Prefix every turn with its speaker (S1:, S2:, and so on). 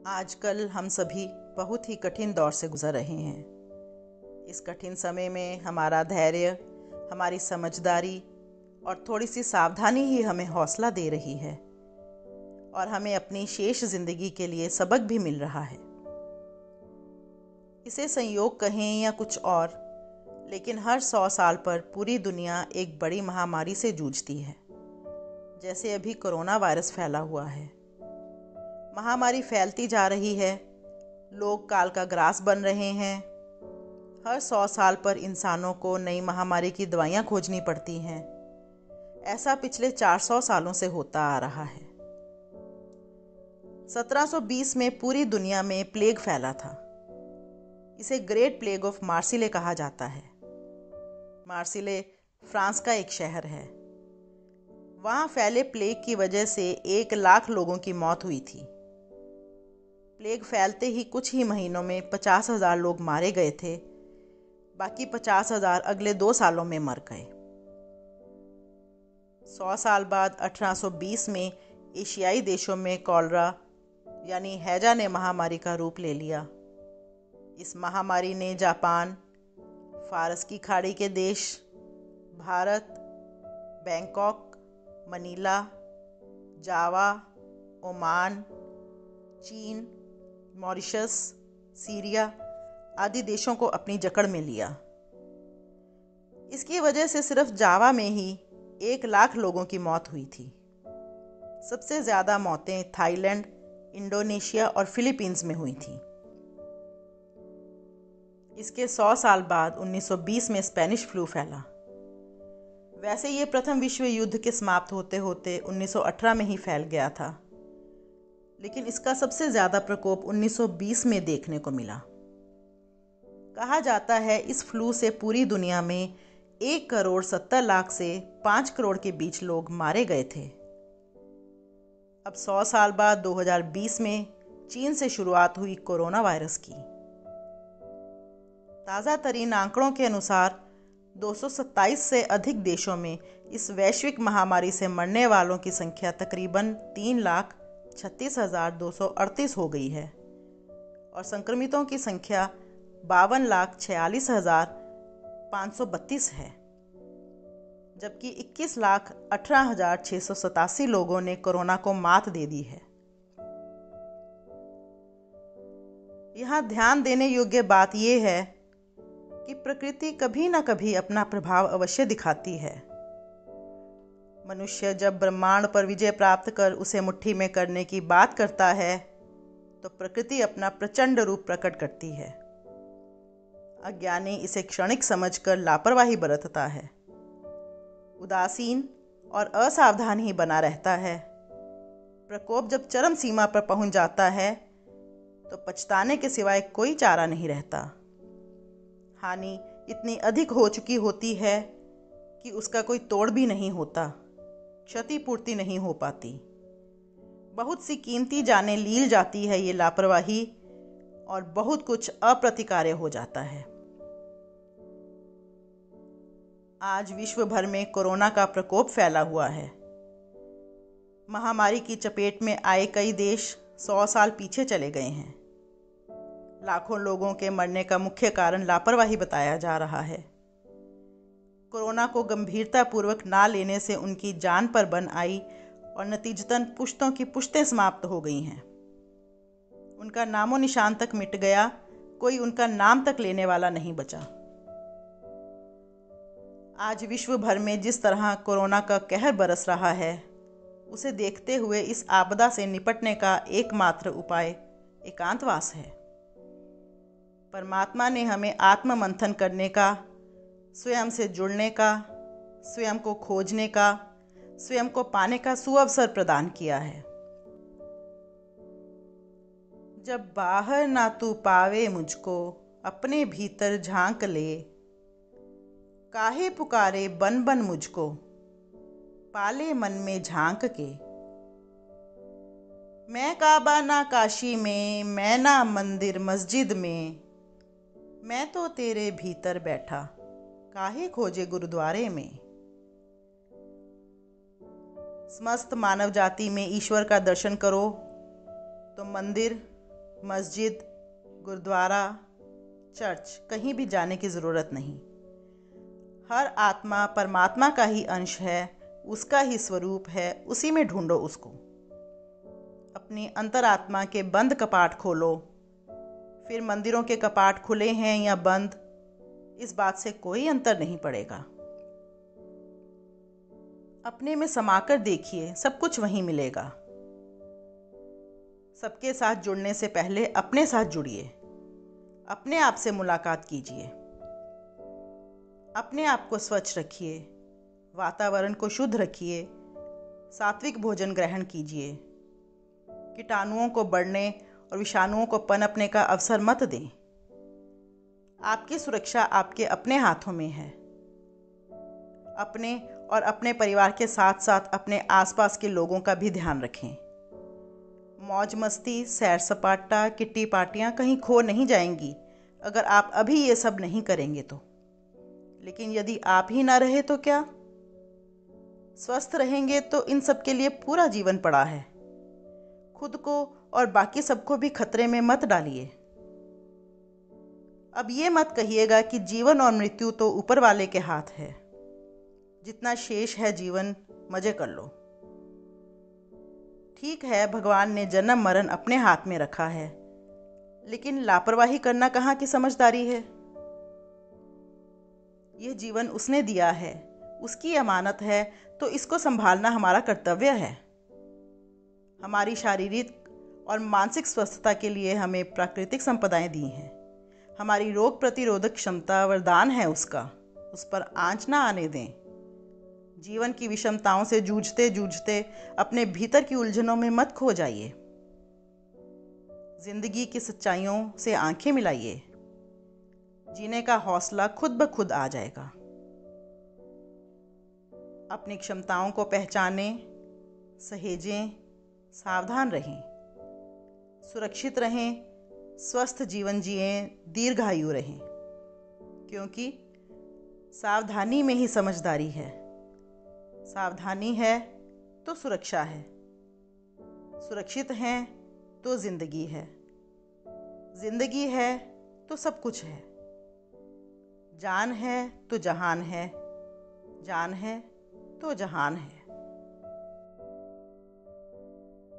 S1: आजकल हम सभी बहुत ही कठिन दौर से गुजर रहे हैं। इस कठिन समय में हमारा धैर्य, हमारी समझदारी और थोड़ी सी सावधानी ही हमें हौसला दे रही है और हमें अपनी शेष जिंदगी के लिए सबक भी मिल रहा है। इसे संयोग कहें या कुछ और, लेकिन हर 100 साल पर पूरी दुनिया एक बड़ी महामारी से जूझती है। जैसे अभी कोरोना वायरस फैला हुआ है। महामारी फैलती जा रही है, लोग काल का ग्रास बन रहे हैं। हर 100 साल पर इंसानों को नई महामारी की दवाइयाँ खोजनी पड़ती हैं। ऐसा पिछले 400 सालों से होता आ रहा है। 1720 में पूरी दुनिया में प्लेग फैला था। इसे ग्रेट प्लेग ऑफ मार्सिले कहा जाता है। मार्सिले फ्रांस का एक शहर है। वहाँ फैले प्लेग की वजह से 1 लाख लोगों की मौत हुई थी। प्लेग फैलते ही कुछ ही महीनों में 50,000 लोग मारे गए थे। बाकी 50,000 अगले 2 सालों में मर गए। 100 साल बाद 1820 में एशियाई देशों में कॉलरा यानी हैजा ने महामारी का रूप ले लिया। इस महामारी ने जापान, फारस की खाड़ी के देश, भारत, बैंकॉक, मनीला, जावा, ओमान, चीन, मॉरिशस, सीरिया आदि देशों को अपनी जकड़ में लिया। इसकी वजह से सिर्फ जावा में ही 1 लाख लोगों की मौत हुई थी। सबसे ज़्यादा मौतें थाईलैंड, इंडोनेशिया और फिलीपींस में हुई थी। इसके 100 साल बाद 1920 में स्पेनिश फ्लू फैला। वैसे ये प्रथम विश्व युद्ध के समाप्त होते होते 1918 में ही फैल गया था, लेकिन इसका सबसे ज़्यादा प्रकोप 1920 में देखने को मिला। कहा जाता है इस फ्लू से पूरी दुनिया में 1,70,00,000 से 5 करोड़ के बीच लोग मारे गए थे। अब 100 साल बाद 2020 में चीन से शुरुआत हुई कोरोना वायरस की। ताज़ा तरीन आंकड़ों के अनुसार 227 से अधिक देशों में इस वैश्विक महामारी से मरने वालों की संख्या तकरीबन 3,36,238 हो गई है और संक्रमितों की संख्या 52,46,532 है, जबकि 21,18,687 लोगों ने कोरोना को मात दे दी है। यहाँ ध्यान देने योग्य बात यह है कि प्रकृति कभी न कभी अपना प्रभाव अवश्य दिखाती है। मनुष्य जब ब्रह्मांड पर विजय प्राप्त कर उसे मुट्ठी में करने की बात करता है तो प्रकृति अपना प्रचंड रूप प्रकट करती है। अज्ञानी इसे क्षणिक समझकर लापरवाही बरतता है, उदासीन और असावधान ही बना रहता है। प्रकोप जब चरम सीमा पर पहुंच जाता है तो पछताने के सिवाय कोई चारा नहीं रहता। हानि इतनी अधिक हो चुकी होती है कि उसका कोई तोड़ भी नहीं होता, क्षतिपूर्ति नहीं हो पाती। बहुत सी कीमती जानें लील जाती है ये लापरवाही और बहुत कुछ अप्रतिकार्य हो जाता है। आज विश्व भर में कोरोना का प्रकोप फैला हुआ है। महामारी की चपेट में आए कई देश 100 साल पीछे चले गए हैं। लाखों लोगों के मरने का मुख्य कारण लापरवाही बताया जा रहा है। कोरोना को गंभीरतापूर्वक ना लेने से उनकी जान पर बन आई और नतीजतन पुश्तों की पुश्तें समाप्त हो गई हैं। उनका नामो निशान तक मिट गया, कोई उनका नाम तक लेने वाला नहीं बचा। आज विश्व भर में जिस तरह कोरोना का कहर बरस रहा है, उसे देखते हुए इस आपदा से निपटने का एकमात्र उपाय एकांतवास है। परमात्मा ने हमें आत्ममंथन करने का, स्वयं से जुड़ने का, स्वयं को खोजने का, स्वयं को पाने का सुअवसर प्रदान किया है। जब बाहर ना तू पावे मुझको, अपने भीतर झांक ले। काहे पुकारे बन बन मुझको, पाले मन में झांक के। मैं काबा ना काशी में, मैं ना मंदिर मस्जिद में, मैं तो तेरे भीतर बैठा, काहे खोजे गुरुद्वारे में। समस्त मानव जाति में ईश्वर का दर्शन करो तो मंदिर, मस्जिद, गुरुद्वारा, चर्च कहीं भी जाने की ज़रूरत नहीं। हर आत्मा परमात्मा का ही अंश है, उसका ही स्वरूप है, उसी में ढूंढो उसको। अपनी अंतरात्मा के बंद कपाट खोलो। फिर मंदिरों के कपाट खुले हैं या बंद, इस बात से कोई अंतर नहीं पड़ेगा। अपने में समाकर देखिए, सब कुछ वहीं मिलेगा। सबके साथ जुड़ने से पहले अपने साथ जुड़िए। अपने आप से मुलाकात कीजिए। अपने आप को स्वच्छ रखिए, वातावरण को शुद्ध रखिए, सात्विक भोजन ग्रहण कीजिए। कीटाणुओं को बढ़ने और विषाणुओं को पनपने का अवसर मत दें। आपकी सुरक्षा आपके अपने हाथों में है। अपने और अपने परिवार के साथ साथ अपने आसपास के लोगों का भी ध्यान रखें। मौज मस्ती, सैर सपाटा, किट्टी पार्टियां कहीं खो नहीं जाएंगी अगर आप अभी ये सब नहीं करेंगे तो। लेकिन यदि आप ही ना रहे तो क्या? स्वस्थ रहेंगे तो इन सब के लिए पूरा जीवन पड़ा है। खुद को और बाकी सबको भी खतरे में मत डालिए। अब ये मत कहिएगा कि जीवन और मृत्यु तो ऊपर वाले के हाथ है। जितना शेष है जीवन, मजे कर लो। ठीक है, भगवान ने जन्म मरण अपने हाथ में रखा है, लेकिन लापरवाही करना कहाँ की समझदारी है। यह जीवन उसने दिया है, उसकी अमानत है, तो इसको संभालना हमारा कर्तव्य है। हमारी शारीरिक और मानसिक स्वस्थता के लिए हमें प्राकृतिक संपदाएं दी हैं। हमारी रोग प्रतिरोधक क्षमता वरदान है उसका, उस पर आंच ना आने दें। जीवन की विषमताओं से जूझते जूझते अपने भीतर की उलझनों में मत खो जाइए। जिंदगी की सच्चाइयों से आंखें मिलाइए। जीने का हौसला खुद ब खुद आ जाएगा। अपनी क्षमताओं को पहचानें, सहेजें, सावधान रहें, सुरक्षित रहें, स्वस्थ जीवन जिएं, दीर्घायु रहें। क्योंकि सावधानी में ही समझदारी है। सावधानी है तो सुरक्षा है। सुरक्षित हैं तो जिंदगी है। जिंदगी है तो सब कुछ है। जान है तो जहान है। जान है तो जहान है।